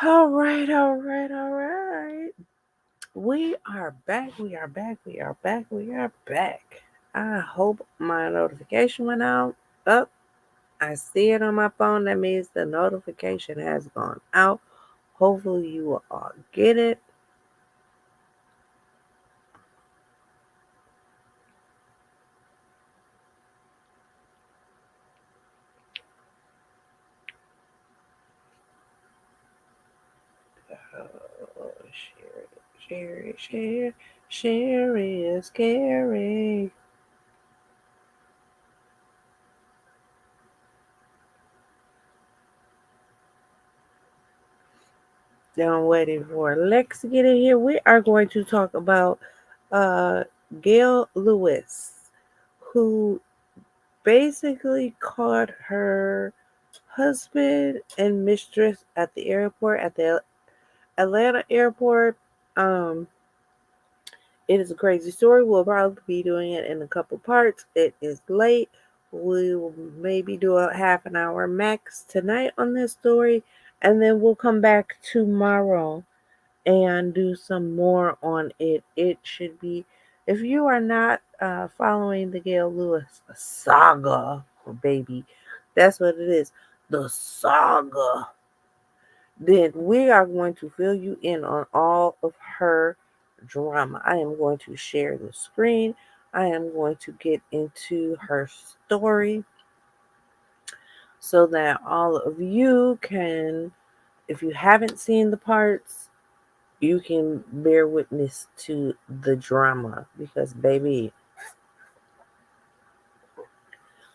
All right, all right, all right. We are back. We are back. We are back. We are back. I hope my notification went out. Up. I see it on my phone. That means the notification has gone out. Hopefully, you will all get it. Oh, share it, share it, share it, scary. Now I'm waiting for Lex to get in here. We are going to talk about uh, Gail Lewis, who basically caught her husband and mistress at the airport, at the Atlanta airport. Um, it is a crazy story. We'll probably be doing it in a couple parts. It is late. We will maybe do a half an hour max tonight on this story, and then we'll come back tomorrow and do some more on it. It should be, if you are not following the Gail Lewis saga, baby, that's what it is, the saga, then we are going to fill you in on all of her drama. I am going to share the screen. I am going to get into her story so that all of you can, if you haven't seen the parts, you can bear witness to the drama because, baby,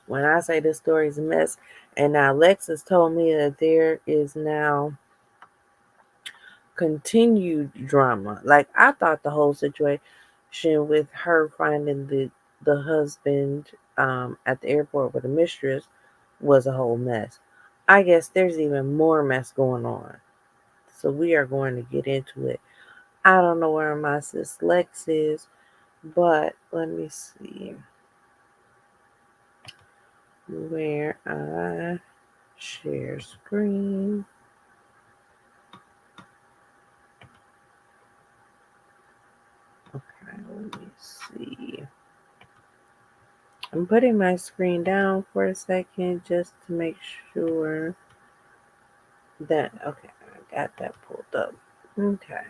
when I say this story is a mess, and now Lexus told me that there is now continued drama. Like, I thought the whole situation with her finding the husband at the airport with a mistress was a whole mess. I guess there's even more mess going on. So we are going to get into it. I don't know where my sis Lex is, but let me see where I share screen. Okay, let me see. I'm putting my screen down for a second just to make sure that, okay, I got that pulled up. Okay,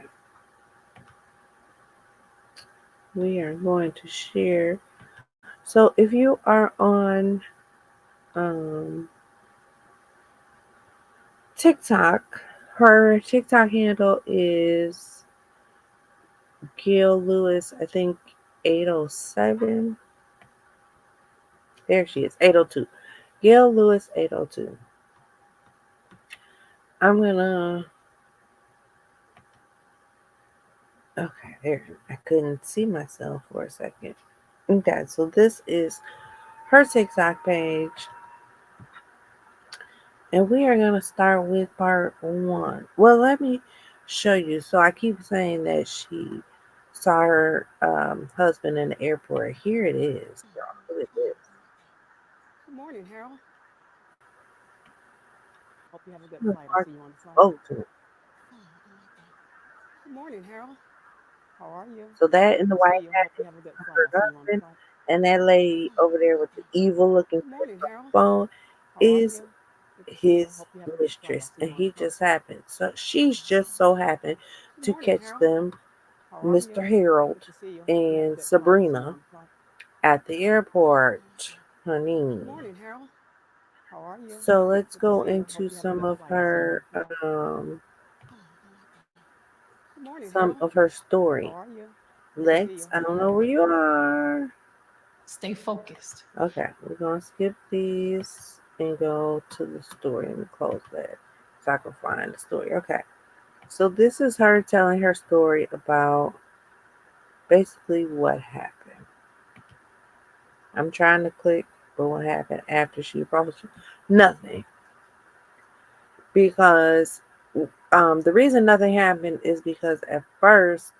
we are going to share. So if you are on um, TikTok, her TikTok handle is Gail Lewis, I think 807. There she is, 802. Gail Lewis 802. I'm gonna, okay, there. I couldn't see myself for a second. Okay, so this is her TikTok page, and we are gonna start with part one. Well, let me show you. So I keep saying that she saw her husband in the airport. Here it is. Y'all. Look at this. Good morning, Harold. Hope you have a good Look, flight. I Mark see you on the flight. spoke to it. Good morning, Harold. How are you? So that in the Good to see white you. hat Hope you have a good flight. I her see you on the husband, flight. and that lady over there with the evil looking Good morning, Harold. phone How are is you? Good to see you. his Hope you have a good flight. I mistress, see and you on the he flight. just happened. So she's just so happened Good to morning, catch Harold. them, How are you? Mr. Harold Good to see you. Hope you have a and good flight. I see you Sabrina, on the flight. at the airport, honey. Good morning, Harold. How are you? So let's Good to go see you. Hope into you have a some good of flight. I see you on her the flight. Good morning, some Harold. of her How story. are you? Good to see Lex, you. I Hope don't you have know a where good you flight. are. Stay focused. Okay, we're gonna skip these and go to the story. Let me close that so I can find the story. Okay, so this is her telling her story about basically what happened. I'm trying to click, but what happened after she approached? Nothing, because the reason nothing happened is because at first,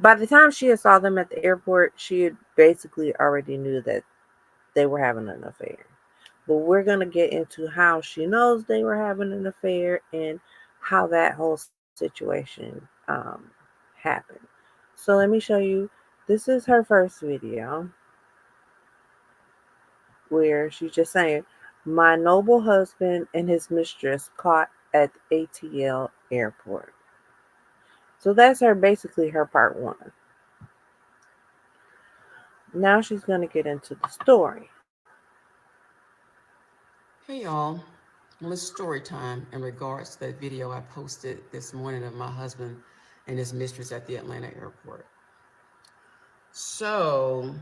by the time she had saw them at the airport, she had basically already knew that they were having an affair. But we're going to get into how she knows they were having an affair and how that whole situation happened. So let me show you. This is her first video where she's just saying, "My noble husband and his mistress caught at the ATL airport." So that's her, basically her part one. Now she's going to get into the story. Hey y'all. Well, it's story time in regards to that video I posted this morning of my husband and his mistress at the Atlanta airport. So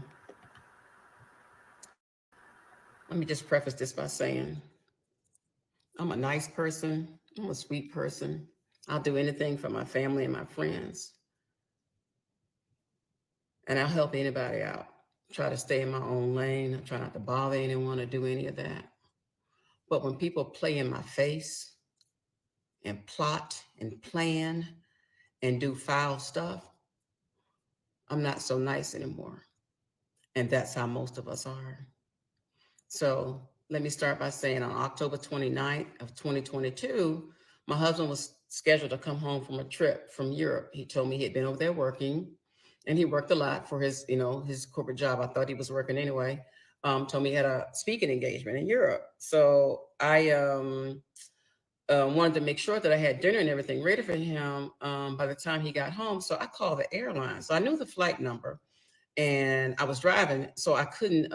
let me just preface this by saying I'm a nice person, I'm a sweet person. I'll do anything for my family and my friends, and I'll help anybody out. Try to stay in my own lane. I try not to bother anyone or do any of that. But when people play in my face and plot and plan and do foul stuff, I'm not so nice anymore. And that's how most of us are. So let me start by saying on October 29th of 2022, my husband was scheduled to come home from a trip from Europe. He told me he had been over there working, and he worked a lot for his, his corporate job. I thought he was working anyway. Told me he had a speaking engagement in Europe. So I wanted to make sure that I had dinner and everything ready for him by the time he got home. So I called the airline. So I knew the flight number, and I was driving, so I couldn't,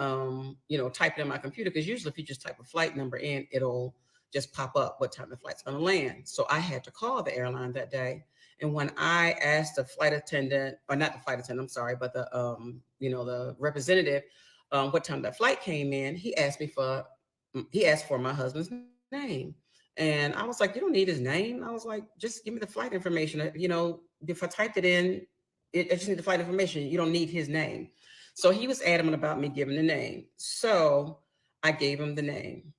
type it in my computer, because usually if you just type a flight number in, it'll just pop up what time the flight's going to land. So I had to call the airline that day, and when I asked the flight attendant, or not the flight attendant, I'm sorry, but the representative, what time that flight came in, he asked for my husband's name. And I was like, you don't need his name. I was like, just give me the flight information. If I typed it in, I just need the flight information. You don't need his name. So he was adamant about me giving the name. So I gave him the name.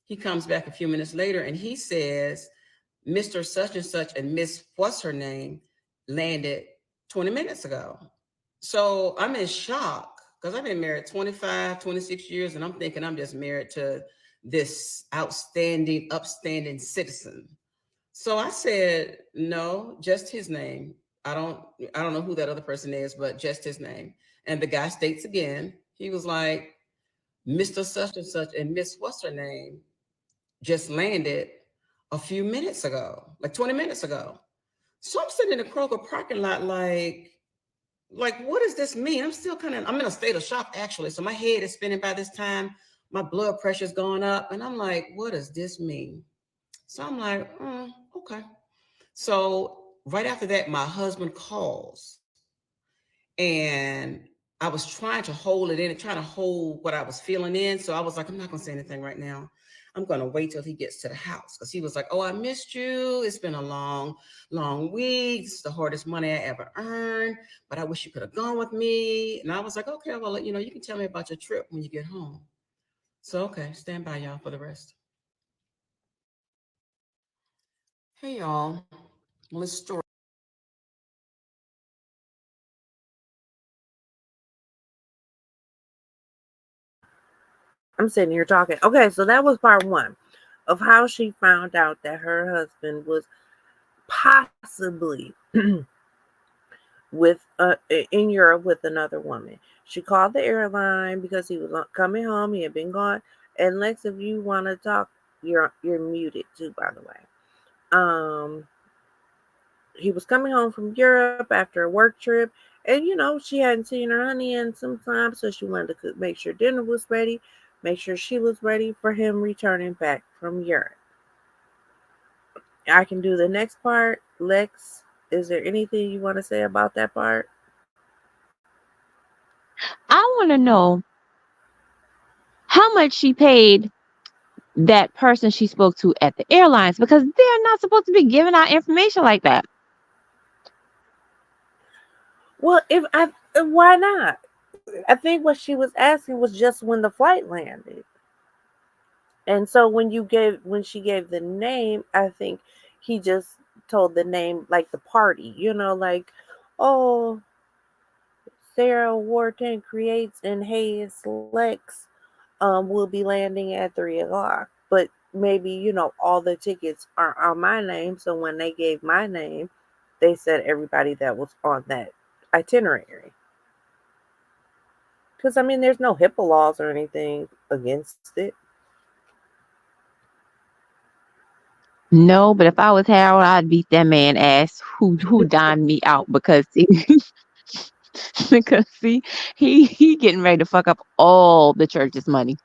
He comes back a few minutes later and he says, Mr. Such and Such and Miss What's her name landed 20 minutes ago. So I'm in shock because I've been married 25, 26 years, and I'm thinking I'm just married to this outstanding, upstanding citizen. So I said, no, just his name. I don't I don't know who that other person is, but just his name. And the guy states again, he was like, Mr. Such and Such and Miss What's her name just landed a few minutes ago, like 20 minutes ago. So I'm sitting in the Kroger parking lot like what does this mean? I'm in a state of shock actually. So my head is spinning by this time. My blood pressure's going up. And I'm like, what does this mean? So I'm like, okay. So right after that, my husband calls, and I was trying to hold it in and trying to hold what I was feeling in. So I was like, I'm not going to say anything right now. I'm going to wait till he gets to the house, because he was like, oh, I missed you. It's been a long, long week. It's the hardest money I ever earned, but I wish you could have gone with me. And I was like, okay, well, you can tell me about your trip when you get home. So, okay, stand by, y'all, for the rest. Hey, y'all. Well, it's story. I'm sitting here talking. Okay, so that was part one of how she found out that her husband was possibly with in Europe with another woman. She called the airline because he was coming home. He had been gone. And Lex, if you want to talk, you're muted too, by the way. He was coming home from Europe after a work trip, and she hadn't seen her honey in some time, so she wanted to make sure dinner was ready, make sure she was ready for him returning back from Europe. I can do the next part. Lex, is there anything you want to say about that part? I want to know how much she paid that person she spoke to at the airlines, because they're not supposed to be giving out information like that. Well, if I why not? I think what she was asking was just when the flight landed. And so when she gave the name, I think he just told the name, like the party, like, oh, Sarah Wharton creates, and hey, it's Lex. will be landing at 3 o'clock. But maybe, all the tickets are on my name. So when they gave my name, they said everybody that was on that itinerary. Because, I mean, there's no HIPAA laws or anything against it. No, but if I was Harold, I'd beat that man ass who dined me out because see, because see, he getting ready to fuck up all the church's money.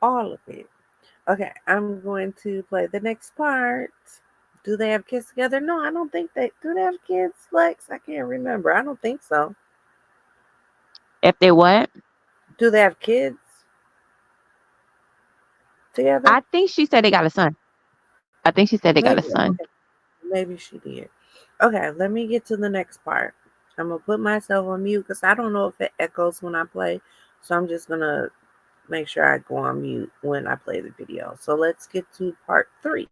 All of it. Okay, I'm going to play the next part. Do they have kids together? No, I don't think they do. They have kids, Lex? I can't remember. I don't think so. If they what? Do they have kids together? I think she said they got a son. I think she said they got a Maybe. son. Okay, maybe she did. Okay, let me get to the next part. I'm gonna put myself on mute because I don't know if it echoes when I play. So I'm just gonna make sure I go on mute when I play the video. So let's get to part 3.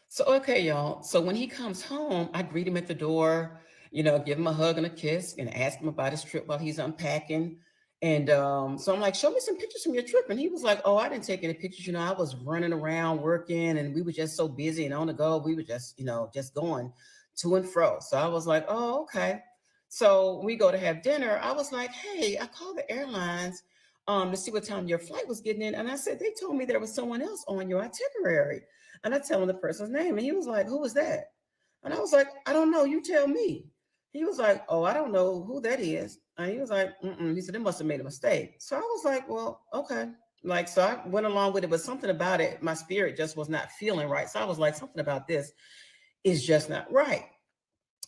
So okay, y'all. So when he comes home, I greet him at the door, give him a hug and a kiss and ask him about his trip while he's unpacking. And so I'm like, show me some pictures from your trip. And he was like, oh, I didn't take any pictures. I was running around working and we were just so busy and on the go. We were just, just going to and fro. So I was like, oh, okay. So we go to have dinner. I was like, hey, I called the airlines to see what time your flight was getting in. And I said, they told me there was someone else on your itinerary. And I tell him the person's name. And he was like, who was that? And I was like, I don't know. You tell me. He was like, oh, I don't know who that is. And he was like, mm-mm. He said, they must have made a mistake. So I was like, well, okay. Like, so I went along with it, but something about it, my spirit just was not feeling right. So I was like, something about this is just not right.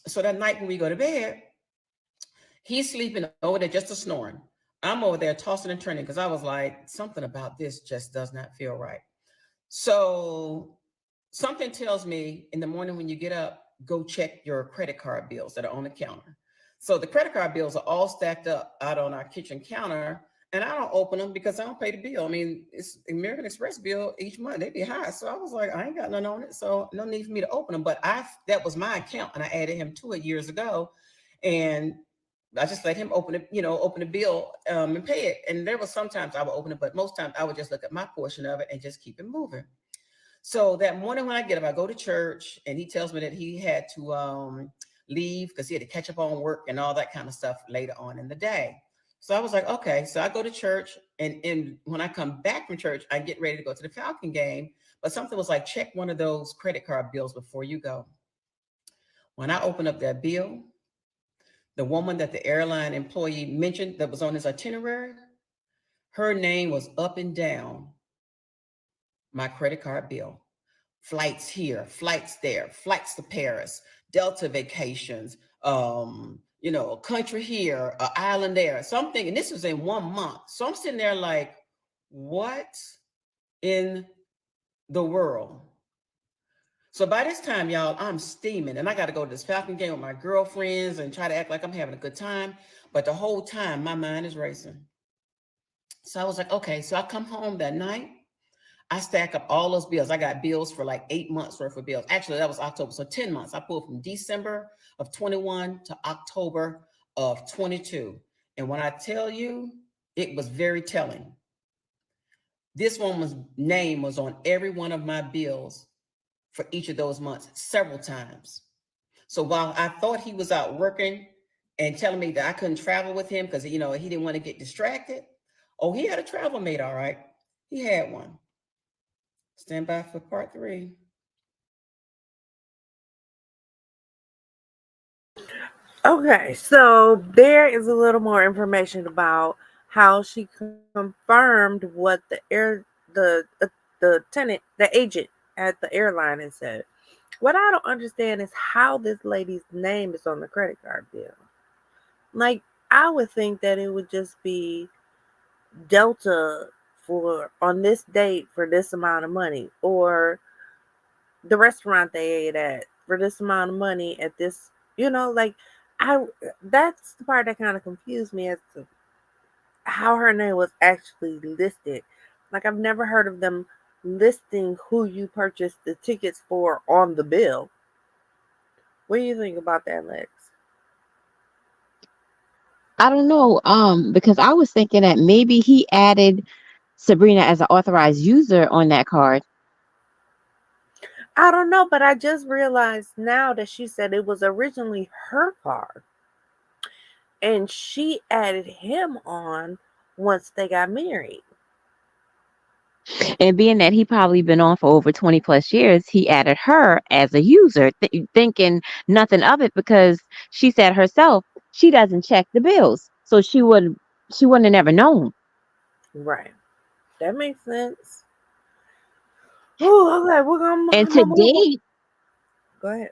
So that night when we go to bed, he's sleeping over there, just a snoring. I'm over there tossing and turning because I was like, something about this just does not feel right. So something tells me in the morning when you get up, go check your credit card bills that are on the counter. So the credit card bills are all stacked up out on our kitchen counter, and I don't open them because I don't pay the bill. I mean, it's American Express bill each month. They be high. So I was like, I ain't got none on it. So no need for me to open them. But that was my account and I added him to it years ago. And I just let him open the bill and pay it. And there was sometimes I would open it, but most times I would just look at my portion of it and just keep it moving. So that morning when I get up, I go to church and he tells me that he had to leave because he had to catch up on work and all that kind of stuff later on in the day. So I was like, okay. So I go to church and when I come back from church, I get ready to go to the Falcon game. But something was like, check one of those credit card bills before you go. When I open up that bill, the woman that the airline employee mentioned that was on his itinerary, her name was up and down my credit card bill. Flights here, flights there, flights to Paris, Delta vacations, a country here, an island there. So I'm thinking this was in 1 month. So I'm sitting there like, what in the world? So by this time, y'all, I'm steaming and I got to go to this Falcon game with my girlfriends and try to act like I'm having a good time. But the whole time, my mind is racing. So I was like, okay. So I come home that night. I stack up all those bills. I got bills for like 8 months worth of bills. Actually, that was October. So 10 months. I pulled from December of 21 to October of 22. And when I tell you, it was very telling. This woman's name was on every one of my bills for each of those months several times. So while I thought he was out working and telling me that I couldn't travel with him because, he didn't want to get distracted. Oh, he had a travel mate, all right. He had one. Stand by for part 3. Okay, so there is a little more information about how she confirmed what the tenant, the agent at the airline had said. What I don't understand is how this lady's name is on the credit card bill. Like, I would think that it would just be Delta for on this date for this amount of money, or the restaurant they ate at for this amount of money at this, like, I that's the part that kind of confused me as to how her name was actually listed. Like, I've never heard of them listing who you purchased the tickets for on the bill. What do you think about that, Lex? I don't know. Because I was thinking that maybe he added Sabrina as an authorized user on that card. I don't know, but I just realized now that she said it was originally her card and she added him on once they got married. And being that he probably been on for over 20 plus years, he added her as a user, thinking nothing of it because she said herself she doesn't check the bills. So she wouldn't have never known. Right. That makes sense. Oh, okay. And I'm to gonna move on. date, Go ahead.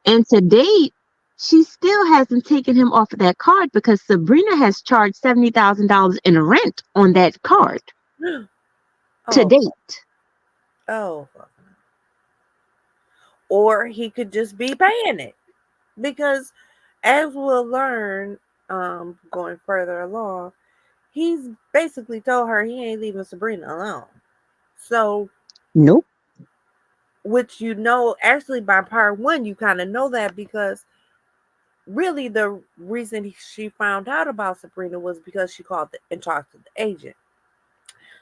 and to date, she still hasn't taken him off of that card because Sabrina has charged $70,000 in rent on that card to Oh, date. oh. Or he could just be paying it because, as we'll learn, going further along, he's basically told her he ain't leaving Sabrina alone. So, Nope. which actually by part one, you kind of know that because really the reason she found out about Sabrina was because she called and talked to the agent.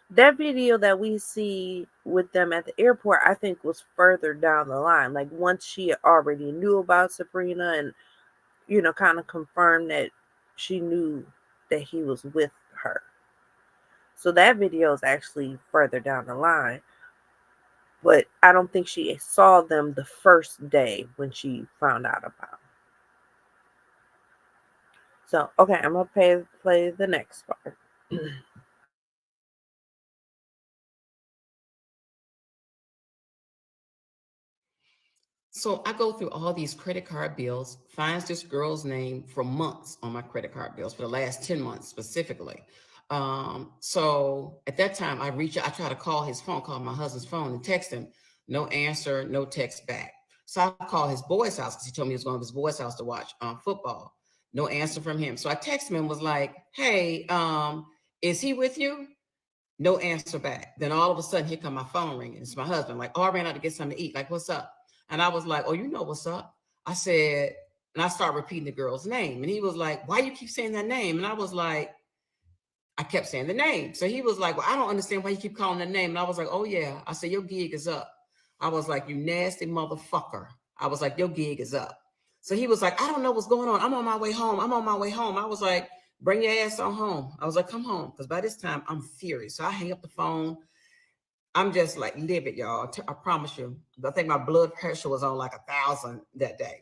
That video that we see with them at the airport, I think, was further down the line. Like once she already knew about Sabrina and, kind of confirmed that she knew that he was with her. So that video is actually further down the line. But I don't think she saw them the first day when she found out about them. So, okay, I'm going to play the next part. So I go through all these credit card bills, finds this girl's name for months on my credit card bills for the last 10 months specifically. So at that time I try to call his phone, call my husband's phone and text him. No answer, no text back. So I call his boy's house because he told me he was going to his boy's house to watch football. No answer from him. So I texted him and was like, hey, is he with you? No answer back. Then all of a sudden, here come my phone ringing. It's my husband. Like, oh, I ran out to get something to eat. Like, what's up? And I was like, oh, you know what's up. I said, and I started repeating the girl's name. And he was like, why you keep saying that name? And I was like, I kept saying the name. So he was like, well, I don't understand why you keep calling the name. And I was like, oh, yeah. I said, your gig is up. I was like, you nasty motherfucker. I was like, your gig is up. So he was like, I don't know what's going on. I'm on my way home. I'm on my way home. I was like, bring your ass on home. I was like, come home. Because by this time, I'm furious. So I hang up the phone. I'm just like livid, y'all. I promise you. I think my blood pressure was on like 1,000 that day.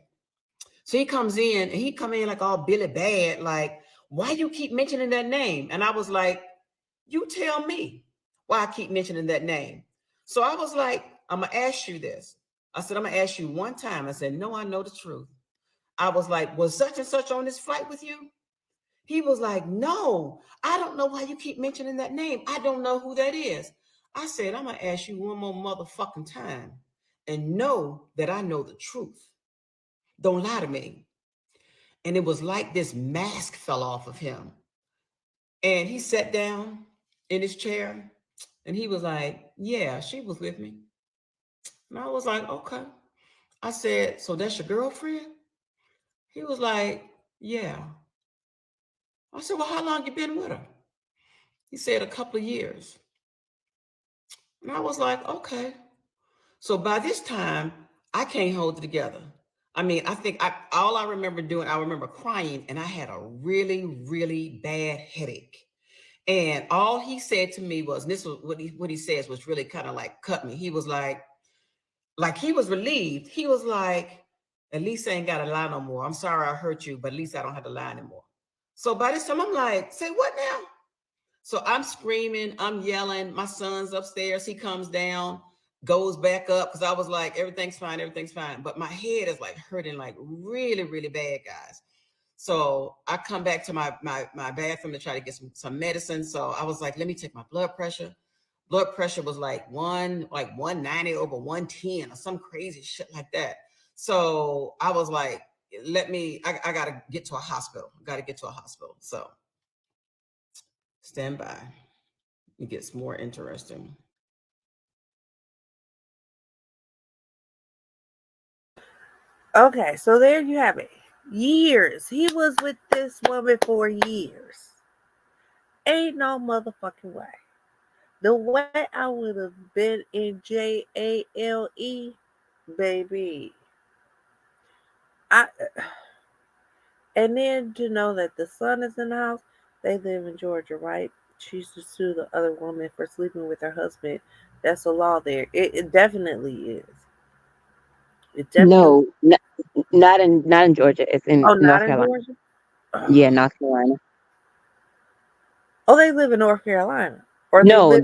So he comes in and he come in like all Billy Bad, like, why you keep mentioning that name? And I was like, you tell me why I keep mentioning that name. So I was like, I'm gonna ask you this. I said, I'm gonna ask you one time. I said, no, I know the truth. I was like, was such and such on this flight with you? He was like, no, I don't know why you keep mentioning that name. I don't know who that is. I said, I'm gonna ask you one more motherfucking time and know that I know the truth. Don't lie to me. And it was like this mask fell off of him. And he sat down in his chair and he was like, yeah, she was with me. And I was like, okay. I said, so that's your girlfriend? He was like, yeah. I said, well, how long you been with her? He said, a couple of years. And I was like, okay. So by this time, I can't hold it together. I mean, I think all I remember doing, I remember crying and I had a really, really bad headache. And all he said to me was, and this was what he says was really kind of like cut me. He was like he was relieved. He was like, at least I ain't got to lie no more. I'm sorry I hurt you, but at least I don't have to lie anymore. So by this time, I'm like, say what now? So I'm screaming, I'm yelling. My son's upstairs. He comes down, goes back up because I was like, everything's fine, everything's fine. But my head is like hurting, like really, really bad, guys. So I come back to my bathroom to try to get some medicine. So I was like, let me take my blood pressure. Blood pressure was like 190 over 110 or some crazy shit like that. So I was like, I gotta get to a hospital. Gotta get to a hospital. So stand by. It gets more interesting. Okay, so there you have it. Years. He was with this woman for years. Ain't no motherfucking way. The way I would have been in JALE, baby. I and then to know that the son is in the house, they live in Georgia, right? She used to sue the other woman for sleeping with her husband. That's a law there. It definitely is. It definitely. No, not in Georgia. It's in Oh, not North in Carolina. Georgia. Yeah, North Carolina. Oh, they live in North Carolina, or they No, live,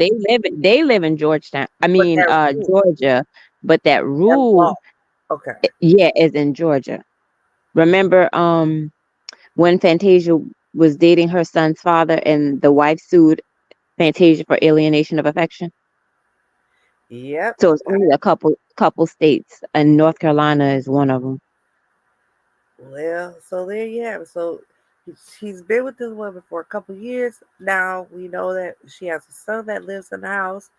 they live in Georgetown. I but mean, that rule, Georgia, but that that law. rule, Okay. yeah, is in Georgia. Remember, when Fantasia was dating her son's father, and the wife sued Fantasia for alienation of affection. Yep. So it's only a couple states, and North Carolina is one of them. Well, so there you have it. So he's been with this woman for a couple years now. We know that she has a son that lives in the house,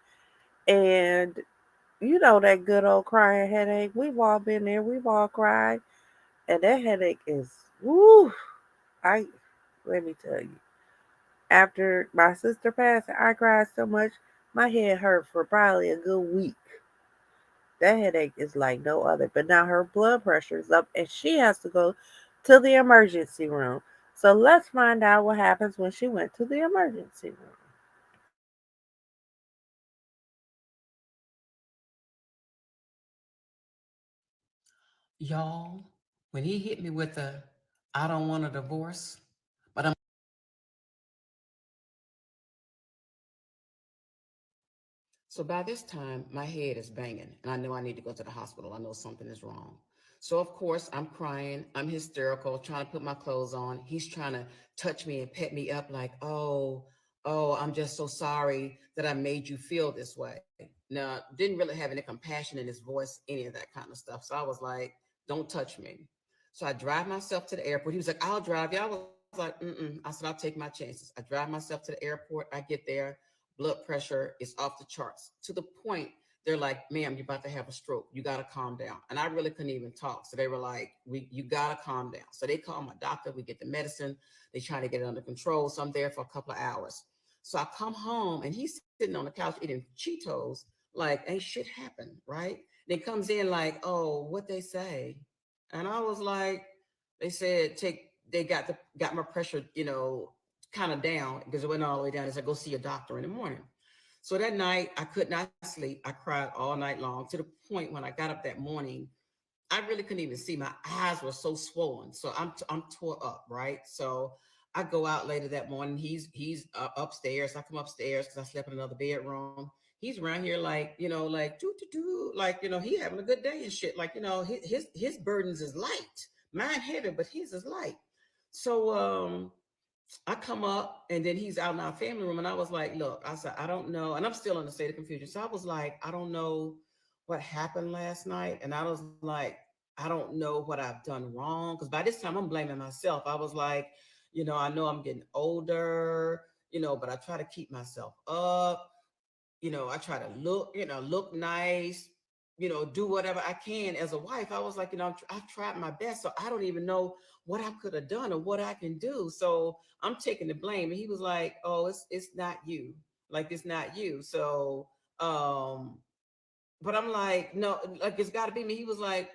and you know that good old crying headache. We've all been there. We've all cried, and that headache is woo. I let me tell you. After my sister passed, I cried so much my head hurt for probably a good week. That headache is like no other. But now her blood pressure is up, and she has to go to the emergency room. So let's find out what happens when she went to the emergency room. Y'all, when he hit me with the, I don't want a divorce, but I'm. So by this time, my head is banging, and I know I need to go to the hospital. I know something is wrong. So of course, I'm crying. I'm hysterical, trying to put my clothes on. He's trying to touch me and pet me up, like, oh, I'm just so sorry that I made you feel this way. Now, didn't really have any compassion in his voice, any of that kind of stuff. So I was like, don't touch me. So I drive myself to the airport. He was like, I'll drive you. I was like, mm-mm. I said, I'll take my chances. I drive myself to the airport. I get there. Blood pressure is off the charts to the point they're like, ma'am, you're about to have a stroke. You got to calm down. And I really couldn't even talk. So they were like, you got to calm down. So they call my doctor. We get the medicine. They try to get it under control. So I'm there for a couple of hours. So I come home and he's sitting on the couch eating Cheetos, like ain't shit happened, right? Then comes in like, oh, what they say? And I was like, they said, they got my pressure, kind of down because it went all the way down. They said, go see a doctor in the morning. So that night, I could not sleep. I cried all night long to the point when I got up that morning, I really couldn't even see. My eyes were so swollen. So I'm tore up, right? So I go out later that morning. He's upstairs. I come upstairs because I slept in another bedroom. He's around here like, like do do do, like, he having a good day and shit. Like, his burdens is light. Mine heavy, but his is light. So I come up and then he's out in our family room. And I was like, look, I said, I don't know. And I'm still in a state of confusion. So I was like, I don't know what happened last night. And I was like, I don't know what I've done wrong. Cause by this time I'm blaming myself. I was like, I know I'm getting older, but I try to keep myself up. I try to look nice, do whatever I can as a wife. I was like, I've tried my best. So I don't even know what I could have done or what I can do. So I'm taking the blame. And he was like, oh, it's not you. Like, it's not you. So, but I'm like, no, like, it's got to be me. He was like,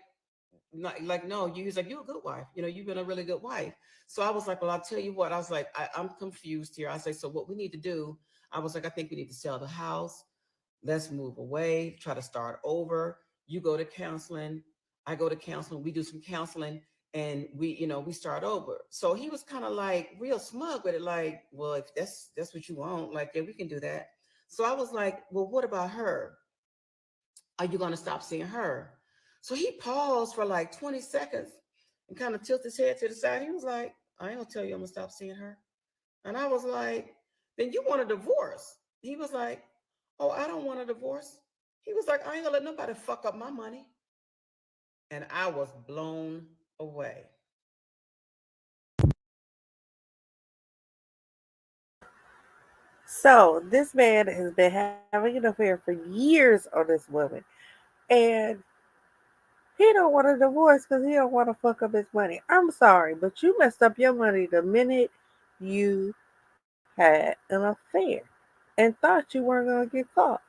like, no, you. He's like, you're a good wife. You've been a really good wife. So I was like, well, I'll tell you what. I was like, I'm confused here. I say, so what we need to do? I was like, I think we need to sell the house. Let's move away, try to start over. You go to counseling, I go to counseling, we do some counseling, and we start over. So he was kind of like real smug with it, like, well, if that's what you want, like, yeah, we can do that. So I was like, well, what about her? Are you gonna stop seeing her? So he paused for like 20 seconds and kind of tilted his head to the side. He was like, I ain't gonna tell you I'm gonna stop seeing her. And I was like, then you want a divorce? He was like, oh, I don't want a divorce. He was like, I ain't gonna let nobody fuck up my money. And I was blown away. So this man has been having an affair for years on this woman, and He don't want a divorce because he don't want to fuck up his money. I'm sorry, but you messed up your money the minute you had an affair and thought you weren't gonna get caught.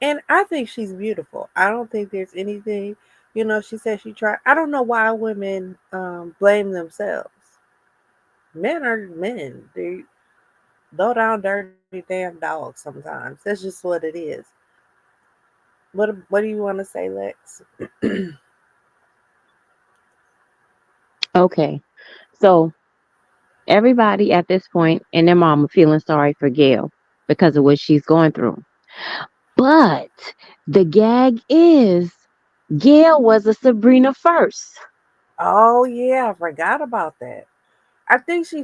And I think she's beautiful. I don't think there's anything, she said she tried. I don't know why women blame themselves. Men are men. They low down, dirty damn dogs sometimes. That's just what it is. What do you want to say, Lex? Okay. So everybody at this point and their mama feeling sorry for Gail because of what she's going through. But the gag is Gail was a Sabrina first. Oh yeah, I forgot about that. I think she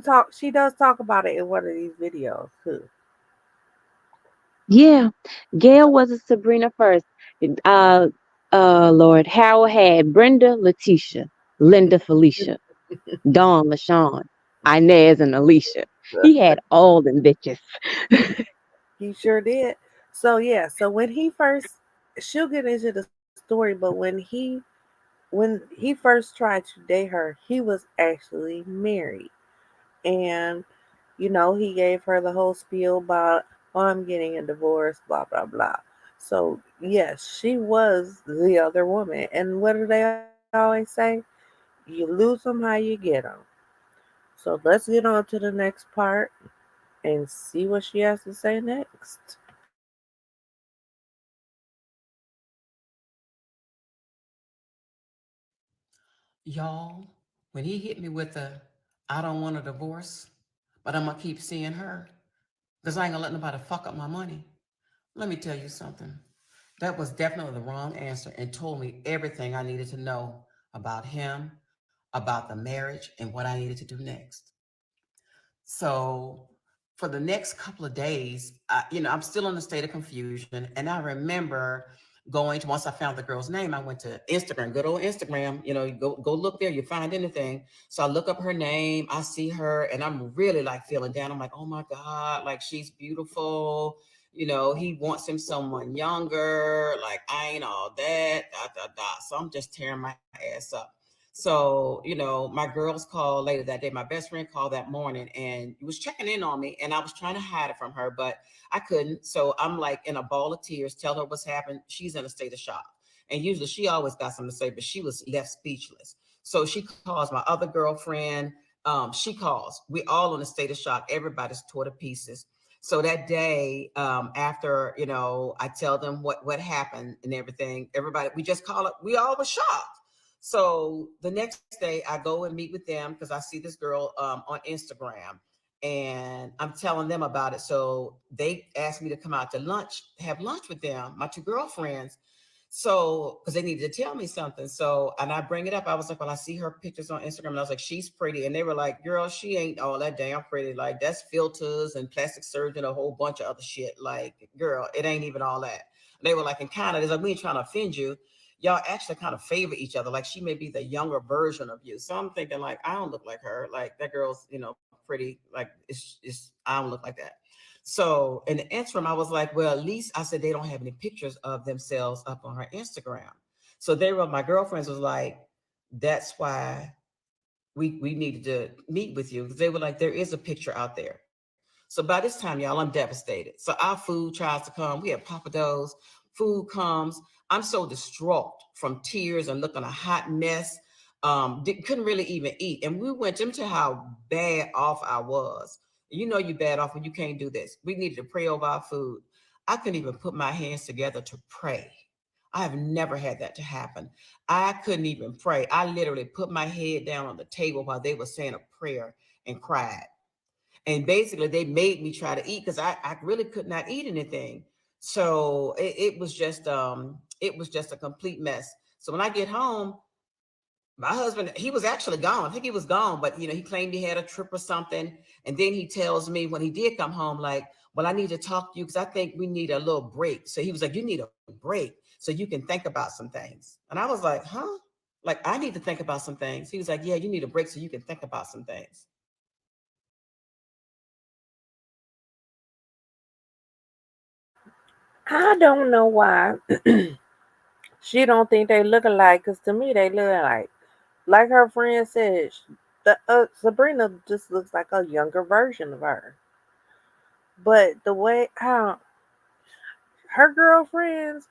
does talk about it in one of these videos too. Yeah, Gail was a Sabrina first. Uh, Lord, Harold had Brenda, Letitia, Linda, Felicia, Dawn, LaShawn, Inez, and Alicia. He had all them bitches. He sure did. So yeah, so when he first she'll get into the story, but when he first tried to date her, he was actually married. And he gave her the whole spiel about, oh, I'm getting a divorce, blah blah blah. So yes, she was the other woman. And what do they always say? You lose them how you get them. So let's get on to the next part and see what she has to say next. Y'all, when he hit me with the, I don't want a divorce, but I'm gonna keep seeing her because I ain't gonna let nobody fuck up my money. Let me tell you something. That was definitely the wrong answer and told me everything I needed to know about him, about the marriage, and what I needed to do next. So for the next couple of days, I'm still in a state of confusion. And I remember going to, once I found the girl's name, I went to Instagram, good old Instagram. You go look there, you find anything. So I look up her name, I see her, and I'm really like feeling down. I'm like, oh my God, like she's beautiful. He wants him someone younger. Like I ain't all that. Dot, dot, dot. So I'm just tearing my ass up. So, my girls called later that day. My best friend called that morning and was checking in on me. And I was trying to hide it from her, but I couldn't. So I'm like in a ball of tears, tell her what's happened. She's in a state of shock. And usually she always got something to say, but she was left speechless. So she calls my other girlfriend. She calls. We all in a state of shock. Everybody's tore to pieces. So that day, after, I tell them what happened and everything, everybody, we just call it, we all were shocked. So the next day, I go and meet with them because I see this girl on Instagram, and I'm telling them about it. So they asked me to come out to lunch, have lunch with them, my two girlfriends. So, because they needed to tell me something. So, and I bring it up. I was like, well, I see her pictures on Instagram. And I was like, she's pretty. And they were like, girl, she ain't all that damn pretty. Like, that's filters and plastic surgery and a whole bunch of other shit. Like, girl, it ain't even all that. They were like, and kind of, it's like, we ain't trying to offend you. Y'all actually kind of favor each other. Like, she may be the younger version of you. So I'm thinking, like, I don't look like her. Like, that girl's, pretty. Like, I don't look like that. So in the interim, I was like, well, at least I said they don't have any pictures of themselves up on her Instagram. So my girlfriends was like, that's why we needed to meet with you. Because they were like, there is a picture out there. So by this time, y'all, I'm devastated. So our food tries to come. We have papados. Food comes. I'm so distraught from tears and looking a hot mess. Couldn't really even eat. And we went into how bad off I was. You bad off when you can't do this. We needed to pray over our food. I couldn't even put my hands together to pray. I have never had that to happen. I couldn't even pray. I literally put my head down on the table while they were saying a prayer and cried. And basically they made me try to eat because I really could not eat anything. So it was just a complete mess. So when I get home, my husband, he was actually gone. I think he was gone, but he claimed he had a trip or something. And then he tells me when he did come home, like, well, I need to talk to you because I think we need a little break. So he was like, you need a break so you can think about some things. And I was like, huh? Like, I need to think about some things. He was like, yeah, you need a break so you can think about some things. I don't know why She don't think they look alike because to me they look alike. Like her friend said, the Sabrina just looks like a younger version of her. But the way how her girlfriends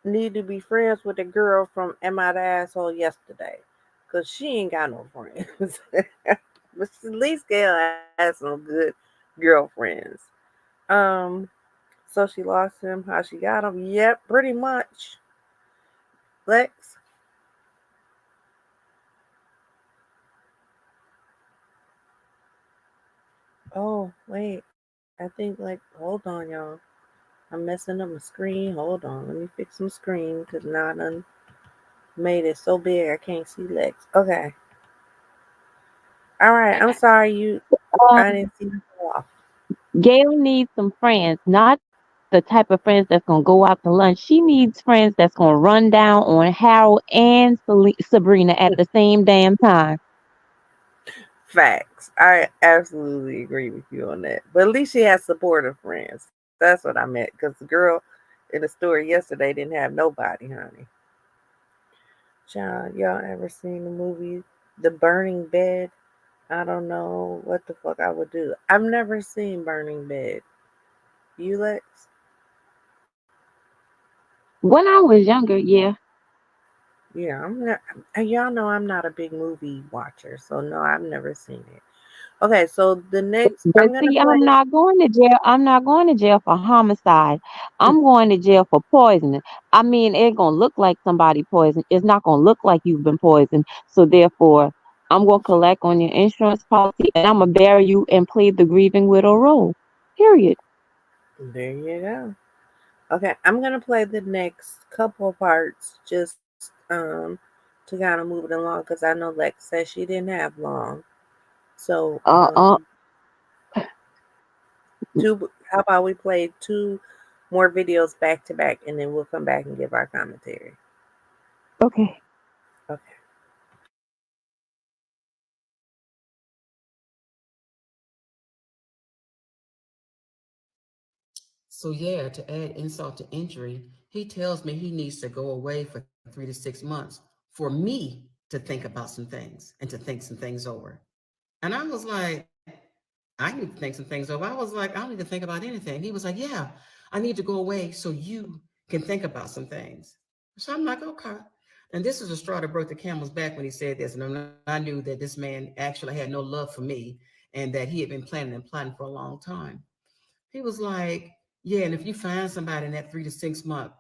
need to be friends with the girl from Am I the Asshole Yesterday, cause she ain't got no friends. But at least Gail has some good girlfriends. Um, so she lost him. How she got him? Yep, pretty much. Lex. Oh wait, I think like hold on, y'all. I'm messing up my screen. Hold on, let me fix some screen because now I done made it so big I can't see Lex. Okay, all right. I'm sorry you. I Um, didn't see you go off. Gail needs some friends, not the type of friends that's gonna go out to lunch. She needs friends that's gonna run down on Harold and Sabrina at the same damn time. Facts. I absolutely agree with you on that. But at least she has supportive friends. That's what I meant. Because the girl in the story yesterday didn't have nobody, honey. John, y'all ever seen the movie The Burning Bed? I don't know what the fuck I would do. I've never seen Burning Bed. You, Lex? When I was younger, yeah. Yeah, I'm not. Y'all know I'm not a big movie watcher, so no, I've never seen it. Okay, so the next, But I'm gonna see, play. I'm not going to jail. I'm not going to jail for homicide. I'm going to jail for poisoning. I mean, it's gonna look like somebody poisoned. It's not gonna look like you've been poisoned. So therefore, I'm gonna collect on your insurance policy and I'm gonna bury you and play the grieving widow role. Period. There you go. Okay, I'm gonna play the next couple of parts just to kind of move it along because I know Lex said she didn't have long. So Uh uh. two. How about we play two more videos back to back, and then we'll come back and give our commentary. Okay. Okay. So yeah, to add insult to injury, he tells me he needs to go away for 3 to 6 months for me to think about some things and to think some things over. And I was like, I need to think some things over. I was like, I don't need to think about anything. He was like, yeah, I need to go away so you can think about some things. So I'm like, okay. And this is a straw that broke the camel's back when he said this. And I knew that this man actually had no love for me and that he had been planning and plotting for a long time. He was like, yeah, and if you find somebody in that 3 to 6 month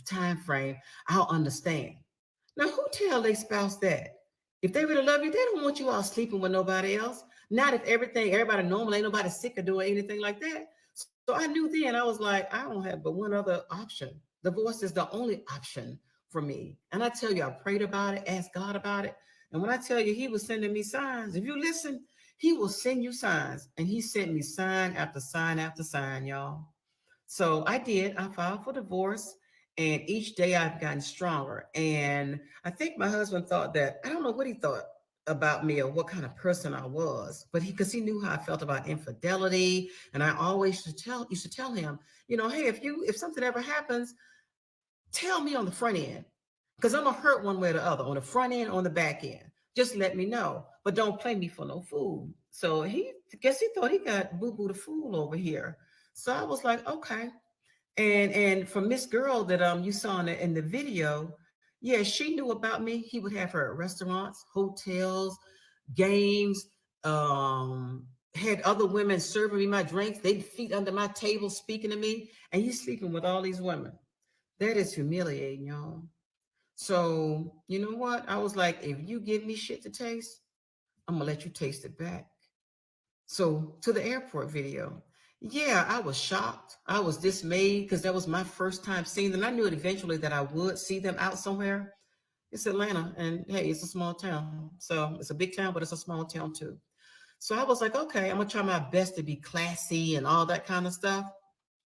time frame, I'll understand. Now, who tell their spouse that? If they really love you, they don't want you all sleeping with nobody else. Not if everybody normal, ain't nobody sick or doing anything like that. So I knew then, I was like, I don't have but one other option. Divorce is the only option for me. And I tell you, I prayed about it, asked God about it. And when I tell you, he was sending me signs. If you listen, he will send you signs. And he sent me sign after sign after sign, y'all. So I did. I filed for divorce, and each day I've gotten stronger. And I think my husband thought that I don't know what he thought about me or what kind of person I was, but he because he knew how I felt about infidelity, and I always used to tell him, hey, if something ever happens, tell me on the front end, because I'm gonna hurt one way or the other, on the front end, on the back end. Just let me know, but don't play me for no fool. So he guess he thought he got Boo Boo the fool over here. So I was like, okay. And from this girl that you saw in the video, yeah, she knew about me. He would have her at restaurants, hotels, games, had other women serving me my drinks. They'd feet under my table speaking to me, and he's sleeping with all these women. That is humiliating, y'all. So you know what? I was like, if you give me shit to taste, I'm gonna let you taste it back. So to the airport video. Yeah, I was shocked. I was dismayed because that was my first time seeing them. I knew it eventually that I would see them out somewhere. It's Atlanta, and hey, it's a small town. So it's a big town, but it's a small town too. So I was like, okay, I'm gonna try my best to be classy and all that kind of stuff.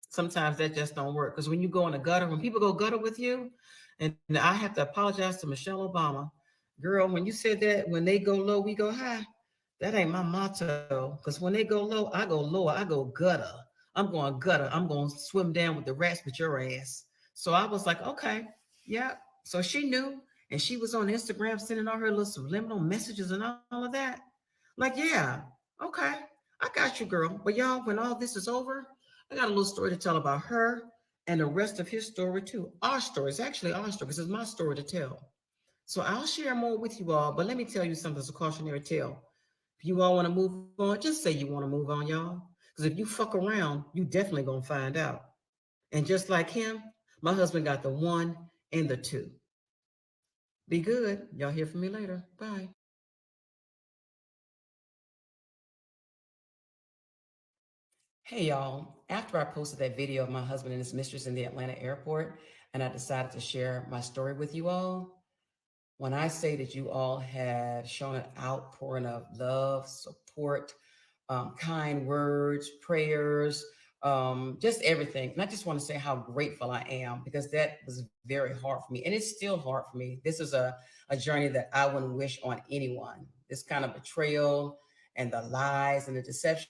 Sometimes that just don't work because when you go in the gutter, when people go gutter with you, and I have to apologize to Michelle Obama, girl, when you said that when they go low, we go high. That ain't my motto. Because when they go low, I go lower. I go gutter. I'm going gutter. I'm going to swim down with the rats with your ass. So I was like, okay, yeah. So she knew, and she was on Instagram sending all her little subliminal messages and all of that. Like, yeah, okay, I got you, girl. But y'all, when all this is over, I got a little story to tell about her and the rest of his story too. Our story. It's actually our story because it's my story to tell. So I'll share more with you all, but let me tell you something as a cautionary tale. If you all want to move on, just say you want to move on, y'all. Because if you fuck around, you definitely gonna find out. And just like him, my husband got the one and the two. Be good. Y'all hear from me later. Bye. Hey y'all, after I posted that video of my husband and his mistress in the Atlanta airport, and I decided to share my story with you all, when I say that you all have shown an outpouring of love, support, kind words, prayers, just everything. And I just want to say how grateful I am because that was very hard for me. And it's still hard for me. This is a journey that I wouldn't wish on anyone. This kind of betrayal and the lies and the deception,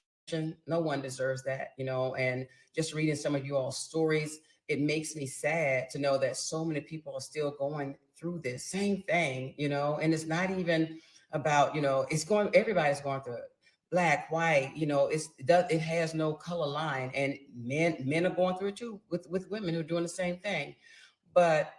no one deserves that, and just reading some of you all's stories, it makes me sad to know that so many people are still going through this same thing, and it's not even about, everybody's going through it. Black, white, it has no color line, and men are going through it too with women who are doing the same thing. But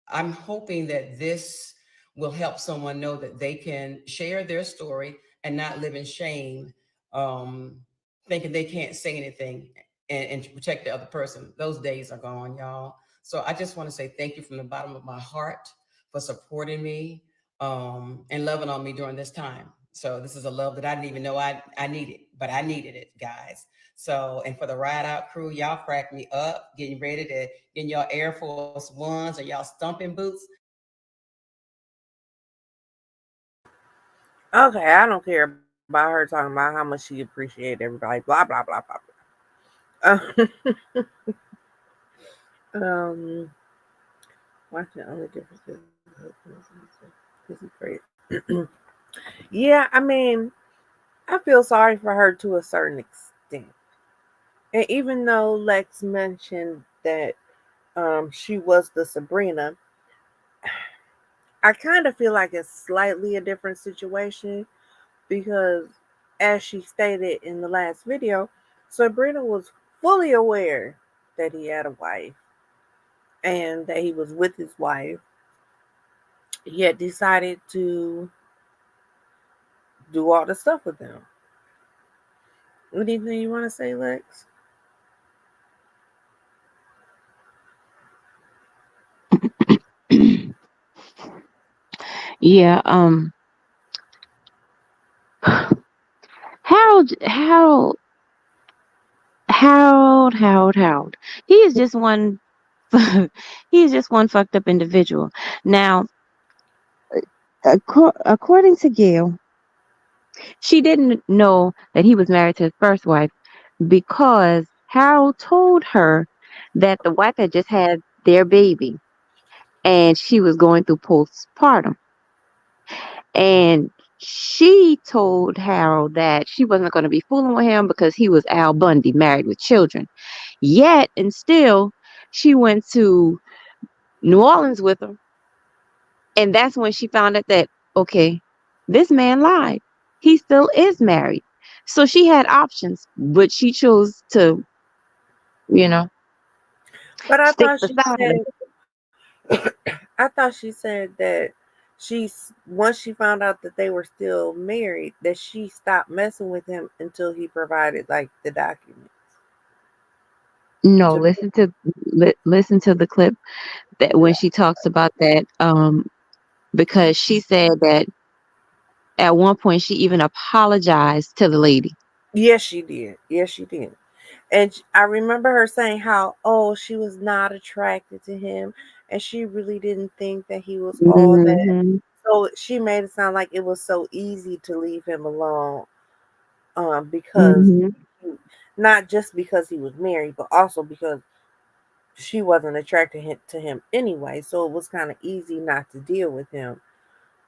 I'm hoping that this will help someone know that they can share their story and not live in shame, um, thinking they can't say anything and to protect the other person. Those days are gone, y'all. So I just want to say thank you from the bottom of my heart for supporting me, and loving on me during this time. So this is a love that I didn't even know I needed, but I needed it, guys. So, and for the ride out crew, y'all crack me up, getting ready to get in your Air Force Ones or y'all stomping boots. Okay, I don't care about her talking about how much she appreciated everybody. Blah blah blah blah blah. um, Watch the only difference is great. Yeah, I mean, I feel sorry for her to a certain extent. And even though Lex mentioned that she was the Sabrina, I kind of feel like it's slightly a different situation because, as she stated in the last video, Sabrina was fully aware that he had a wife and that he was with his wife, yet decided to do all the stuff with them. Anything you want to say, Lex? Yeah, Harold, Harold, Harold. He is just one. He is just one fucked up individual. Now, according to Gail, she didn't know that he was married to his first wife because Harold told her that the wife had just had their baby and she was going through postpartum. And she told Harold that she wasn't going to be fooling with him because he was Al Bundy, married with children. Yet and still, she went to New Orleans with him. And that's when she found out that, okay, this man lied. He still is married. So she had options, but she chose to, you know, But I stick thought she beside him. said, I thought she said that once she found out that they were still married, that she stopped messing with him until he provided like the documents. No, To listen to the clip that when she talks about that, because she said that at one point she even apologized to the lady. Yes, she did. Yes, she did. And I remember her saying how, oh, she was not attracted to him and she really didn't think that he was all that. Hmm. So she made it sound like it was so easy to leave him alone, because Hmm. not just because he was married, but also because she wasn't attracted to him anyway. So it was kind of easy not to deal with him.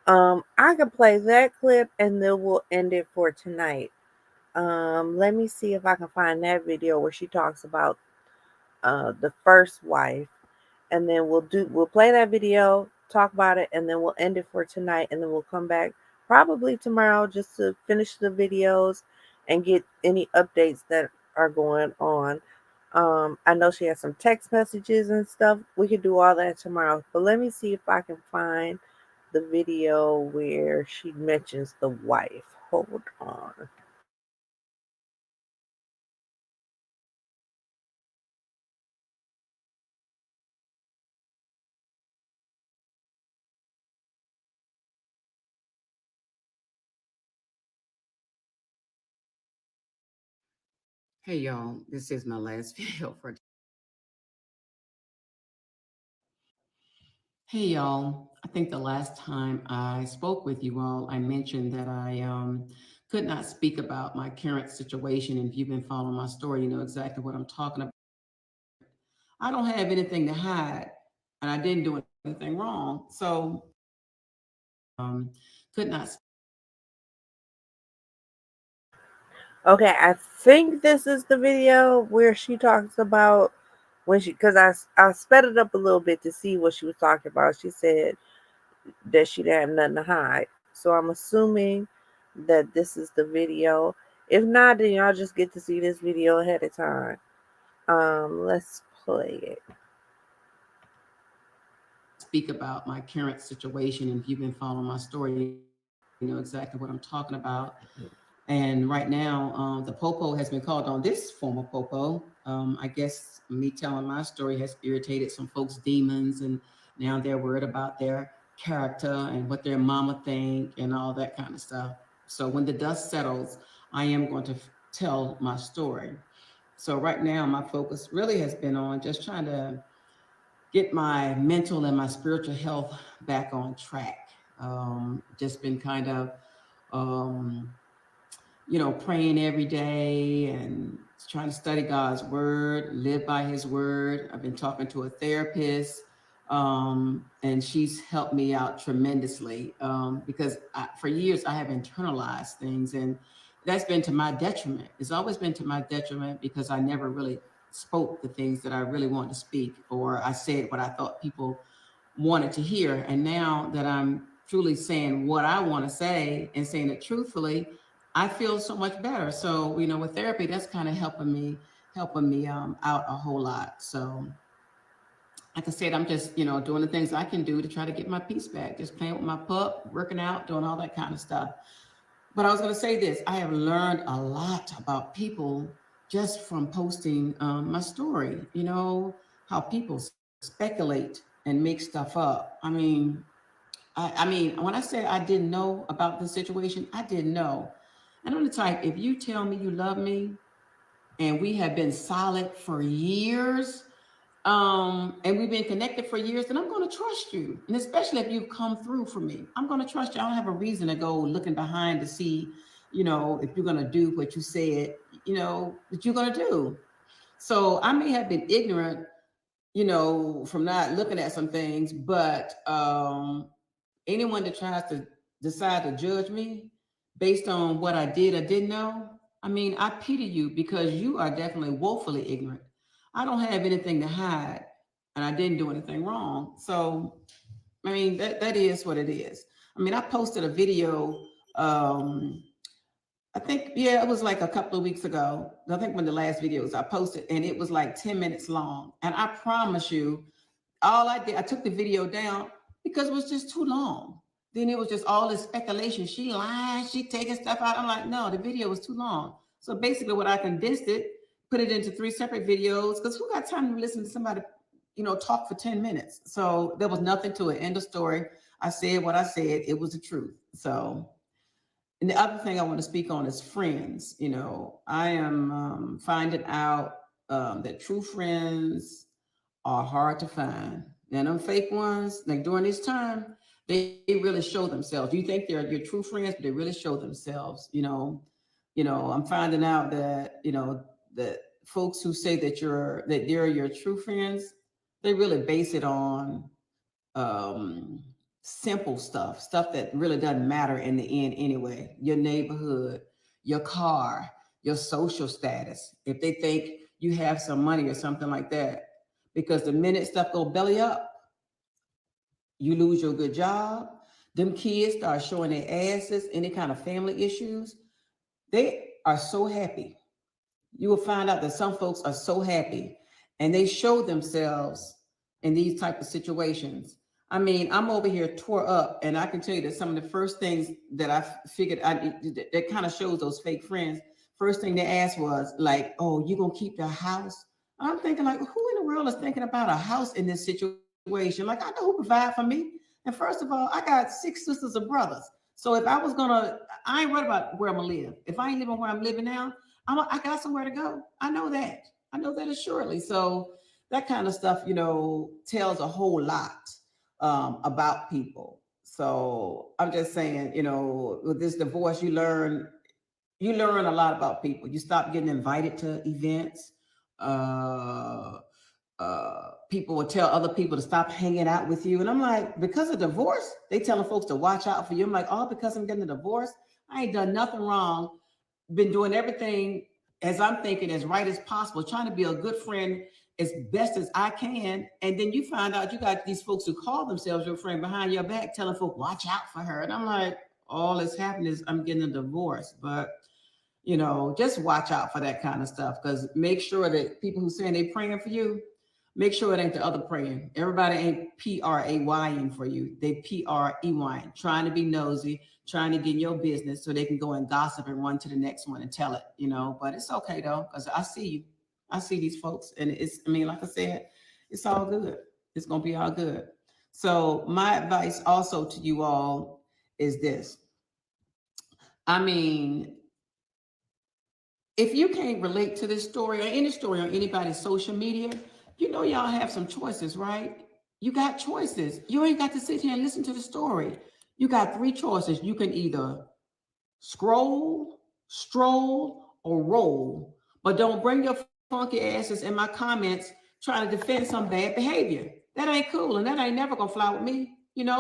I can play that clip and then we'll end it for tonight. Let me see if I can find that video where she talks about the first wife, and then we'll play that video, talk about it, and then we'll end it for tonight, and then we'll come back probably tomorrow just to finish the videos and get any updates that are going on. I know she has some text messages and stuff. We could do all that tomorrow. But let me see if I can find the video where she mentions the wife. Hold on. Hey y'all, this is my last video for. Hey y'all, I think the last time I spoke with you all, I mentioned that I could not speak about my current situation. And if you've been following my story, you know exactly what I'm talking about. I don't have anything to hide, and I didn't do anything wrong. So could not. Okay, I think this is the video where she talks about when she, because I sped it up a little bit to see what she was talking about. She said that she didn't have nothing to hide. So I'm assuming that this is the video. If not, then y'all just get to see this video ahead of time. Let's play it. Speak about my current situation. And if you've been following my story, you know exactly what I'm talking about. And right now, the popo has been called on. This former popo, I guess me telling my story has irritated some folks' demons, and now they're worried about their character and what their mama think and all that kind of stuff. So when the dust settles, I am going to tell my story. So right now, my focus really has been on just trying to get my mental and my spiritual health back on track. Just been kind of um, praying every day and trying to study God's word, live by his word. I've been talking to a therapist, and she's helped me out tremendously because for years I have internalized things, and that's been to my detriment. It's always been to my detriment because I never really spoke the things that I really wanted to speak, or I said what I thought people wanted to hear. And now that I'm truly saying what I want to say and saying it truthfully, I feel so much better. So, with therapy, that's kind of helping me out a whole lot. So, like I said, I'm just, doing the things I can do to try to get my peace back, just playing with my pup, working out, doing all that kind of stuff. But I was going to say this, I have learned a lot about people just from posting my story, how people speculate and make stuff up. I mean, when I say I didn't know about the situation, I didn't know. And I'm the type, if you tell me you love me and we have been solid for years, and we've been connected for years, then I'm going to trust you. And especially if you've come through for me, I'm going to trust you. I don't have a reason to go looking behind to see, if you're going to do what you said, that you're going to do. So I may have been ignorant, from not looking at some things, but anyone that tries to decide to judge me based on what I did or didn't know, I mean, I pity you because you are definitely woefully ignorant. I don't have anything to hide, and I didn't do anything wrong. So, I mean, that is what it is. I mean, I posted a video. I think, yeah, it was like a couple of weeks ago. I think one of the last videos I posted, and it was like 10 minutes long. And I promise you, all I did, I took the video down because it was just too long. Then it was just all this speculation. She lying, she taking stuff out. I'm like, no, the video was too long. So basically, what I condensed it, put it into 3 separate videos. Because who got time to listen to somebody, talk for 10 minutes? So there was nothing to it. End of story. I said what I said. It was the truth. So, and the other thing I want to speak on is friends. I am finding out that true friends are hard to find. And them fake ones, like during this time, they really show themselves. You think they're your true friends, but they really show themselves. I'm finding out that that folks who say that they're your true friends, they really base it on um, simple stuff that really doesn't matter in the end anyway. Your neighborhood, your car, your social status. If they think you have some money or something like that, because the minute stuff go belly up, you lose your good job. Them kids start showing their asses, any kind of family issues. They are so happy. You will find out that some folks are so happy and they show themselves in these type of situations. I mean, I'm over here tore up, and I can tell you that some of the first things that I figured that kind of shows those fake friends. First thing they asked was like, "Oh, you gonna keep the house?" I'm thinking like, who in the world is thinking about a house in this situation? Like, I know who provide for me. And first of all, I got 6 sisters and brothers. So if I was gonna, I ain't worried about where I'm gonna live. If I ain't living where I'm living now, I got somewhere to go. I know that. I know that assuredly. So that kind of stuff, tells a whole lot about people. So I'm just saying, with this divorce, you learn a lot about people. You stop getting invited to events. Uh, People will tell other people to stop hanging out with you, and I'm like, because of divorce, they telling folks to watch out for you. I'm like, oh, because I'm getting a divorce, I ain't done nothing wrong, been doing everything as I'm thinking as right as possible, trying to be a good friend as best as I can. And then you find out you got these folks who call themselves your friend behind your back telling folks, watch out for her. And I'm like, all that's happening is I'm getting a divorce. But, just watch out for that kind of stuff, because make sure that people who saying they praying for you, make sure it ain't the other praying. Everybody ain't praying for you. They preying, trying to be nosy, trying to get in your business so they can go and gossip and run to the next one and tell it. But it's okay though, because I see you. I see these folks, and I mean, like I said, it's all good. It's gonna be all good. So my advice also to you all is this. I mean, if you can't relate to this story or any story on anybody's social media, y'all have some choices, right? You got choices. You ain't got to sit here and listen to the story. You got 3 choices. You can either scroll, stroll, or roll, but don't bring your funky asses in my comments trying to defend some bad behavior. That ain't cool, and that ain't never gonna fly with me.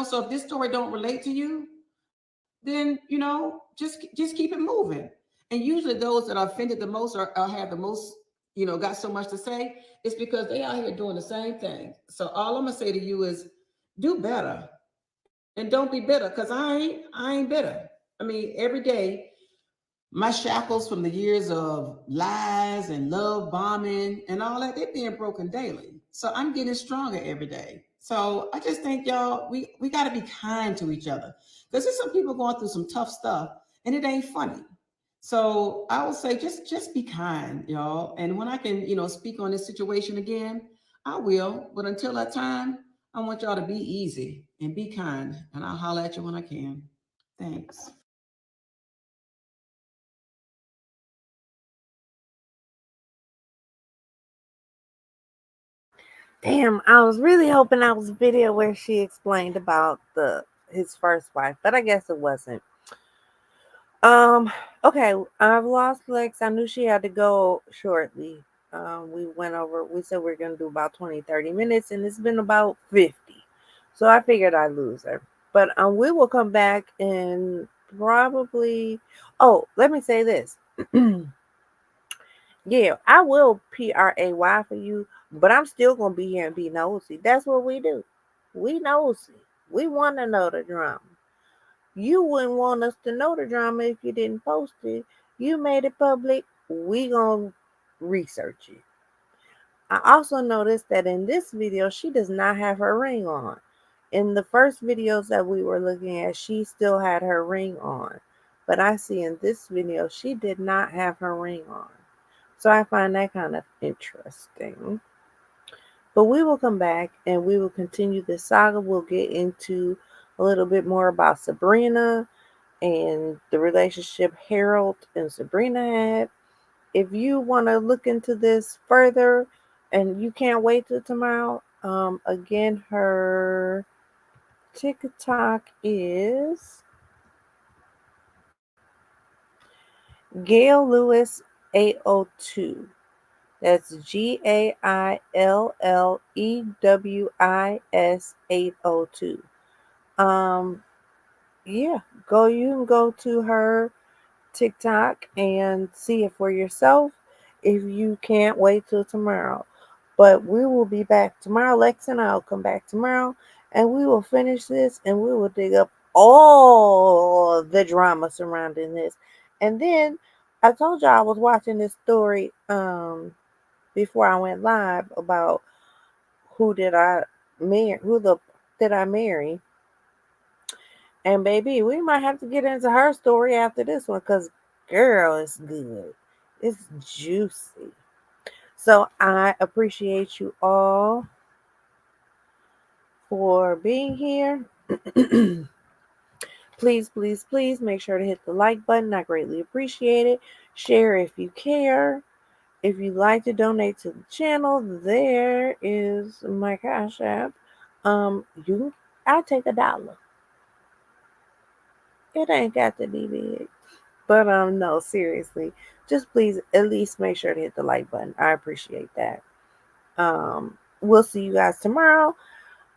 So if this story don't relate to you, then just keep it moving. And usually those that are offended the most, or have the most, got so much to say, it's because they out here doing the same thing. So all I'm gonna say to you is do better, and don't be bitter, because I ain't bitter. I mean, every day my shackles from the years of lies and love bombing and all that, they're being broken daily. So I'm getting stronger every day. So I just think y'all, we got to be kind to each other, because there's some people going through some tough stuff and it ain't funny. So I would say just be kind, y'all. And when I can, speak on this situation again, I will. But until that time, I want y'all to be easy and be kind. And I'll holler at you when I can. Thanks. Damn, I was really hoping that was a video where she explained about the his first wife, but I guess it wasn't. Um, okay, I've lost Lex. I knew she had to go shortly. We said we are going to do about 20, 30 minutes, and it's been about 50. So I figured I'd lose her. But we will come back and probably. Oh, let me say this. Yeah, I will pray for you, but I'm still going to be here and be nosy. That's what we do. We nosy. We want to know the drama. You wouldn't want us to know the drama if you didn't post it. You made it public. We gonna research it. I also noticed that in this video, she does not have her ring on. In the first videos that we were looking at, she still had her ring on. But I see in this video, she did not have her ring on. So I find that kind of interesting. But we will come back and we will continue this saga. We'll get into a little bit more about Sabrina and the relationship Harold and Sabrina had. If you want to look into this further and you can't wait till tomorrow, again, her TikTok is Gail Lewis 802. That's GAILLEWIS 802. Um, yeah, you can go to her TikTok and see it for yourself if you can't wait till tomorrow. But we will be back tomorrow. Lex and I will come back tomorrow and we will finish this and we will dig up all the drama surrounding this. And then I told y'all I was watching this story before I went live about who did I marry, who the did I marry. And baby, we might have to get into her story after this one because girl, it's good. It's juicy. So I appreciate you all for being here. Please, please, please make sure to hit the like button. I greatly appreciate it. Share if you care. If you'd like to donate to the channel, there is my Cash App. You I'll take $1. It ain't got to be big. But no, seriously. Just please at least make sure to hit the like button. I appreciate that. We'll see you guys tomorrow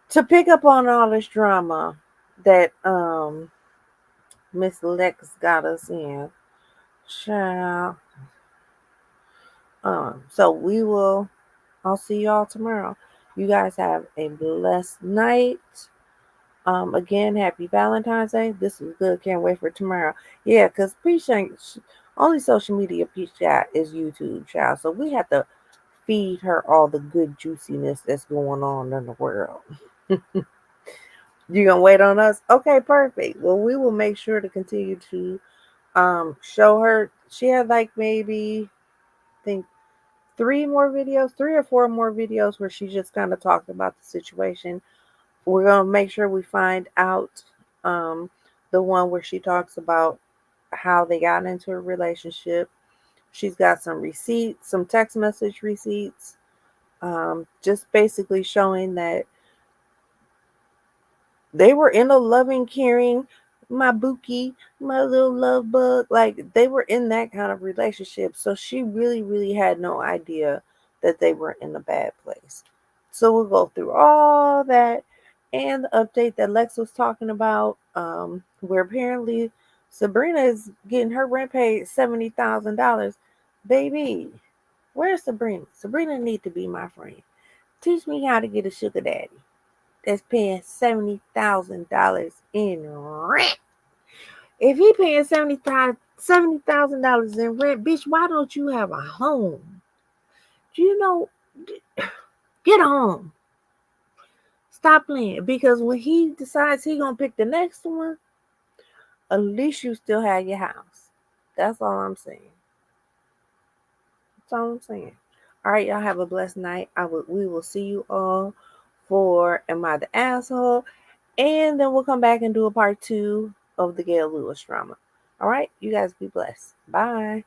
to pick up on all this drama that Miss Lex got us in. Child. So I'll see y'all tomorrow. You guys have a blessed night. Again, happy Valentine's Day. This is good. Can't wait for tomorrow. Yeah, because Peach ain't, only social media Peach got is YouTube, child. So we have to feed her all the good juiciness that's going on in the world. You gonna wait on us? Okay, perfect. Well, we will make sure to continue to show her. She had like maybe I think three or four more videos where she just kind of talked about the situation. We're gonna make sure we find out um the one where she talks about how they got into a relationship. She's got some receipts, some text message receipts, just basically showing that they were in a loving, caring, my bookie, my little love bug. Like they were in that kind of relationship. So she really, really had no idea that they were in a bad place. So we'll go through all that and the update that Lex was talking about, where apparently Sabrina is getting her rent paid $70,000. Baby, where's Sabrina? Sabrina need to be my friend. Teach me how to get a sugar daddy that's paying $70,000 in rent. If he paying $70,000 in rent, bitch, why don't you have a home? Do you know? Get a home. Stop playing because when he decides he gonna pick the next one, at least you still have your house. That's all I'm saying. That's all I'm saying. All right, y'all have a blessed night. We will see you all for Am I the Asshole? And then we'll come back and do a part 2 of the Gail Lewis drama. All right, you guys be blessed. Bye.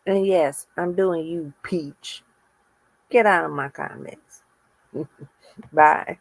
And yes, I'm doing you, Peach. Get out of my comments. Bye.